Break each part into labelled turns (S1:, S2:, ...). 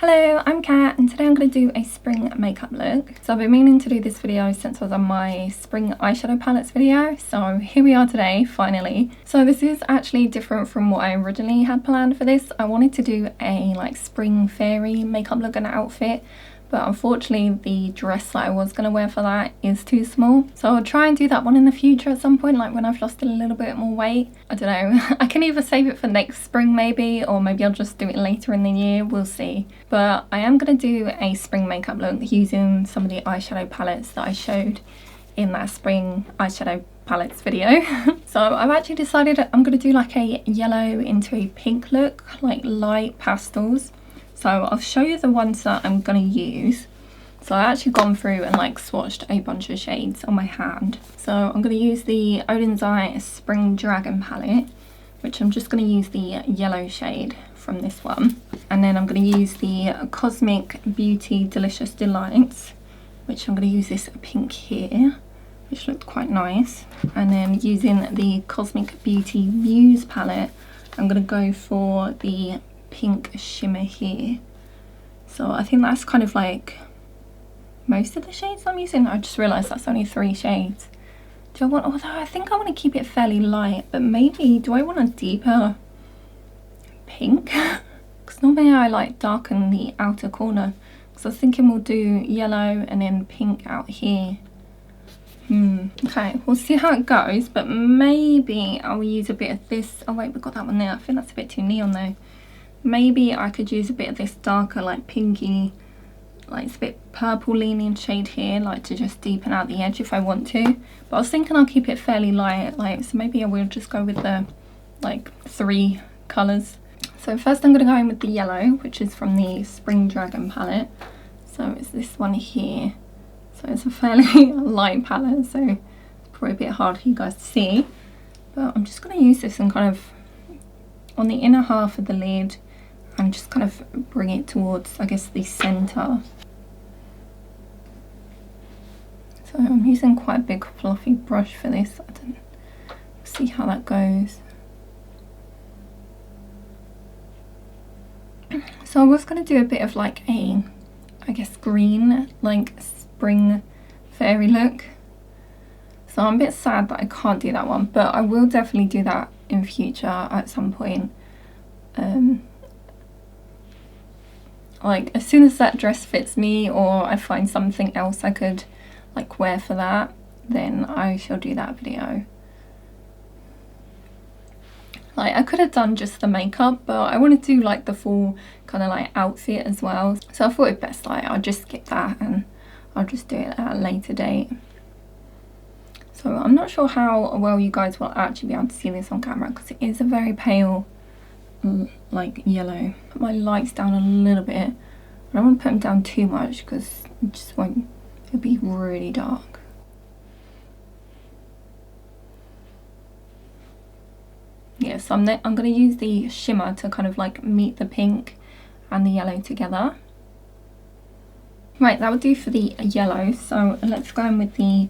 S1: Hello, I'm Kat and today I'm going to do a spring makeup look. So I've been meaning to do this video since I was on my spring eyeshadow palettes video, so here we are today, finally. So this is actually different from what I originally had planned for this. I wanted to do a spring fairy makeup look and outfit, but unfortunately the dress that I was going to wear for that is too small. So I'll try and do that one in the future at some point, like when I've lost a little bit more weight. I don't know, I can either save it for next spring maybe, or maybe I'll just do it later in the year, we'll see. But I am going to do a spring makeup look using some of the eyeshadow palettes that I showed in that spring eyeshadow palettes video. So I've actually decided I'm going to do like a yellow into a pink look, like light pastels. So I'll show you the ones that I'm going to use. So I actually gone through and swatched a bunch of shades on my hand. So I'm going to use the Odin's Eye Spring Dragon palette, which I'm just going to use the yellow shade from this one. And then I'm going to use the Cosmic Beauty Delicious Delights, which I'm going to use this pink here, which looked quite nice. And then using the Cosmic Beauty Muse palette, I'm going to go for the pink shimmer here. So I think that's kind of like most of the shades I'm using. I just realised that's only 3 shades. Do I want, although I think I want to keep it fairly light, but maybe, do I want a deeper pink? Because normally I darken the outer corner. So I was thinking we'll do yellow and then pink out here. Okay, we'll see how it goes, but maybe I'll use a bit of this. Oh wait, we've got that one there. I think that's a bit too neon though. Maybe I could use a bit of this darker, pinky, it's a bit purple leaning shade here, to just deepen out the edge if I want to. But I was thinking I'll keep it fairly light, so maybe I will just go with the 3 colours. So first I'm going to go in with the yellow, which is from the Spring Dragon palette. So it's this one here. So it's a fairly light palette, so it's probably a bit hard for you guys to see. But I'm just going to use this and kind of on the inner half of the lid and just kind of bring it towards, I guess, the centre. So I'm using quite a big fluffy brush for this. I don't see how that goes. So I was going to do a bit of a, I guess, green, spring fairy look. So I'm a bit sad that I can't do that one, but I will definitely do that in future at some point. As soon as that dress fits me, or I find something else I could wear for that, then I shall do that video. I could have done just the makeup, but I want to do the full kind of outfit as well. So I thought it best I'll just skip that and I'll just do it at a later date. So I'm not sure how well you guys will actually be able to see this on camera because it is a very pale yellow. Put my lights down a little bit. I don't want to put them down too much because it just won't, it'll be really dark. Yeah, so I'm going to use the shimmer to kind of meet the pink and the yellow together. Right, that would do for the yellow, so let's go in with the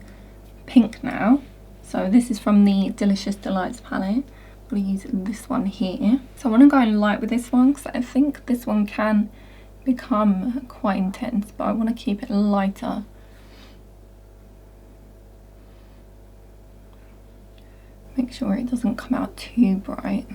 S1: pink now. So this is from the Delicious Delights palette. I'm going to use this one here. So I want to go in light with this one because I think this one can become quite intense, but I want to keep it lighter. Make sure it doesn't come out too bright.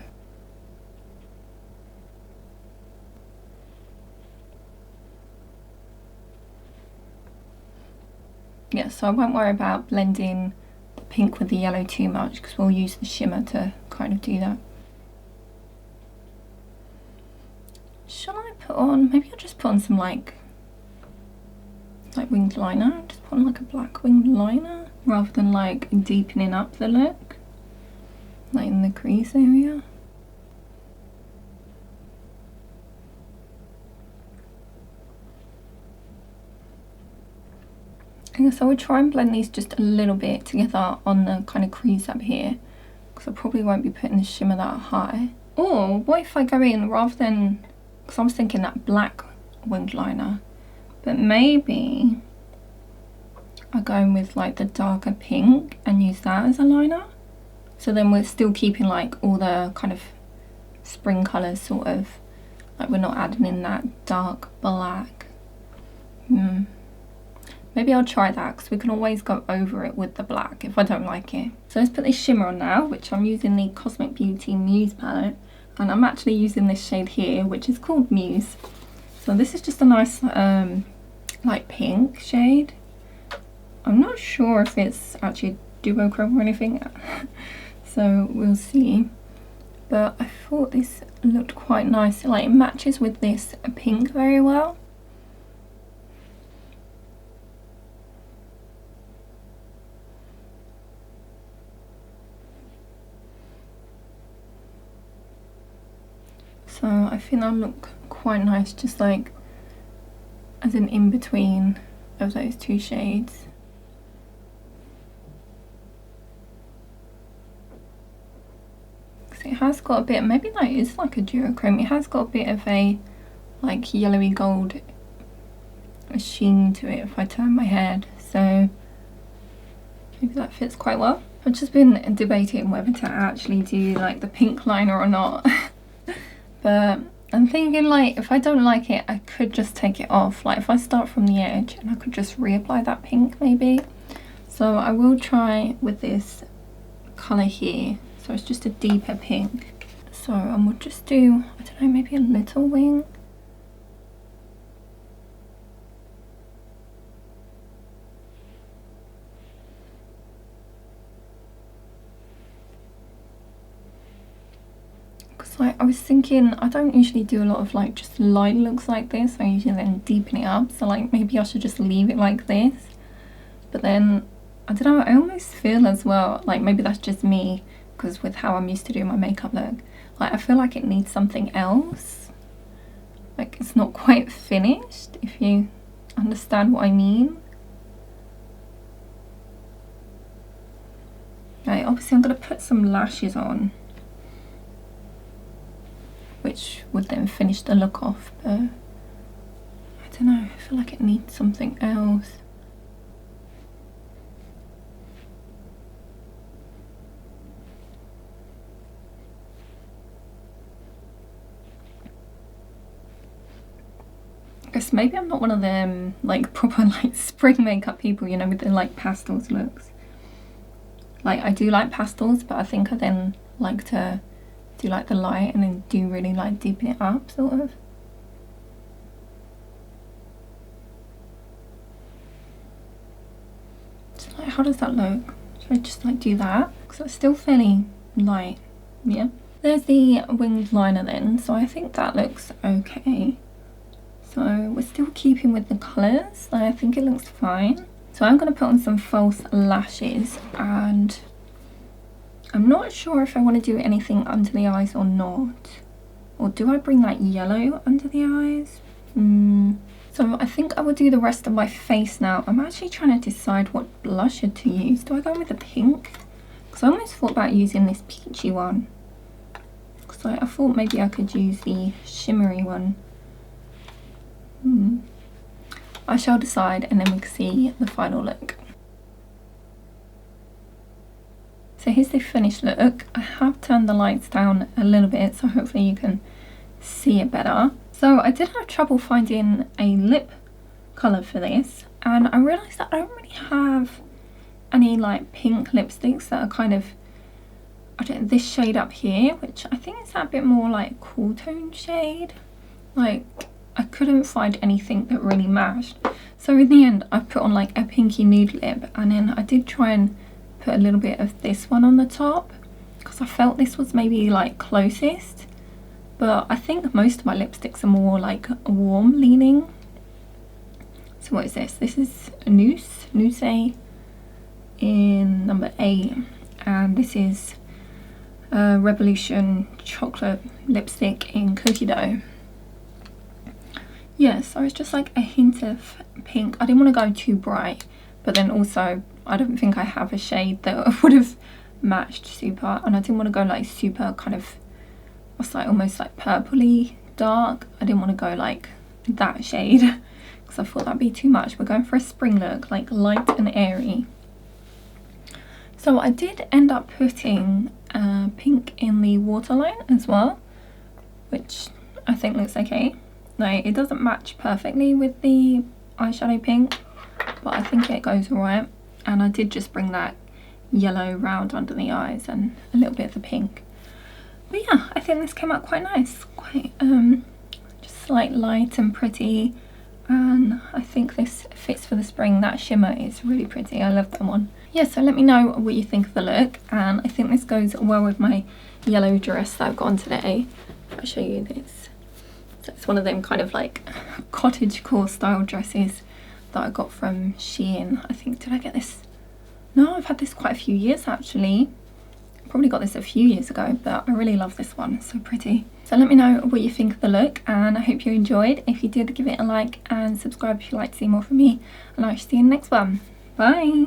S1: Yeah, so I won't worry about blending the pink with the yellow too much because we'll use the shimmer to kind of do that. Shall I put on, maybe I'll just put on some winged liner. Just put on a black winged liner rather than deepening up the look, in the crease area. So I would try and blend these just a little bit together on the kind of crease up here because I probably won't be putting the shimmer that high. Or what if I go in rather than, because I was thinking that black winged liner, but maybe I go in with the darker pink and use that as a liner. So then we're still keeping all the kind of spring colours sort of Like we're not adding in that dark black. Maybe I'll try that, because we can always go over it with the black if I don't like it. So let's put this shimmer on now, which I'm using the Cosmic Beauty Muse palette. And I'm actually using this shade here, which is called Muse. So this is just a nice like pink shade. I'm not sure if it's actually duochrome or anything. So we'll see. But I thought this looked quite nice. Like it matches with this pink very well. So I think that'll look quite nice, just like as an in-between of those two shades. Because it has got a bit, maybe that is like a duochrome, it has got a bit of a like yellowy gold sheen to it if I turn my head, so maybe that fits quite well. I've just been debating whether to actually do like the pink liner or not. But I'm thinking, like, if I don't like it, I could just take it off. Like, if I start from the edge, and I could just reapply that pink, maybe. So I will try with this colour here. So it's just a deeper pink. So I will just do, I don't know, maybe a little wing. Like I was thinking, I don't usually do a lot of like just light looks like this. I usually then deepen it up, so like maybe I should just leave it like this. But then I don't know, I almost feel as well, like maybe that's just me, because with how I'm used to doing my makeup look, like I feel like it needs something else. Like it's not quite finished, if you understand what I mean. Right, obviously I'm gonna put some lashes on, which would then finish the look off, but I don't know, I feel like it needs something else. I guess maybe I'm not one of them like proper like spring makeup people, you know, with the like pastels looks. Like I do like pastels, but I think I then like to do like the light and then do really like deepen it up, sort of. So like, how does that look? Should I just like do that? Because it's still fairly light. Yeah. There's the winged liner then, so I think that looks okay. So we're still keeping with the colours, so I think it looks fine. So I'm going to put on some false lashes, and I'm not sure if I want to do anything under the eyes or not. Or do I bring that yellow under the eyes? So I think I will do the rest of my face now. I'm actually trying to decide what blusher to use. Do I go with the pink? Because I almost thought about using this peachy one. Because I thought maybe I could use the shimmery one. I shall decide, and then we can see the final look. So here's the finished look. I have turned the lights down a little bit, so hopefully you can see it better. So I did have trouble finding a lip colour for this, and I realised that I don't really have any like pink lipsticks that are kind of, I don't know, this shade up here, which I think is that bit more like cool tone shade. Like I couldn't find anything that really matched. So in the end I put on like a pinky nude lip, and then I did try and put a little bit of this one on the top because I felt this was maybe like closest, but I think most of my lipsticks are more like warm leaning. So what is this? This is Noose in number 8, and this is Revolution chocolate lipstick in cookie dough. Yeah, so it's just like a hint of pink. I didn't want to go too bright, but then also I don't think I have a shade that would have matched super, and I didn't want to go like super kind of, what's like almost like purpley dark. I didn't want to go like that shade because I thought that'd be too much. We're going for a spring look, like light and airy. So I did end up putting pink in the waterline as well, which I think looks okay. Like, it doesn't match perfectly with the eyeshadow pink, but I think it goes alright. And I did just bring that yellow round under the eyes and a little bit of the pink. But yeah, I think this came out quite nice, quite just like light and pretty, and I think this fits for the spring. That shimmer is really pretty, I love that one. Yeah, so let me know what you think of the look, and I think this goes well with my yellow dress that I've got on today. I'll show you this. So it's one of them kind of like cottagecore style dresses that I got from Shein. I think, did I get this? No, I've had this quite a few years actually. Probably got this a few years ago, but I really love this one. It's so pretty. So let me know what you think of the look, and I hope you enjoyed. If you did, give it a like and subscribe if you'd like to see more from me, and I'll see you in the next one. Bye!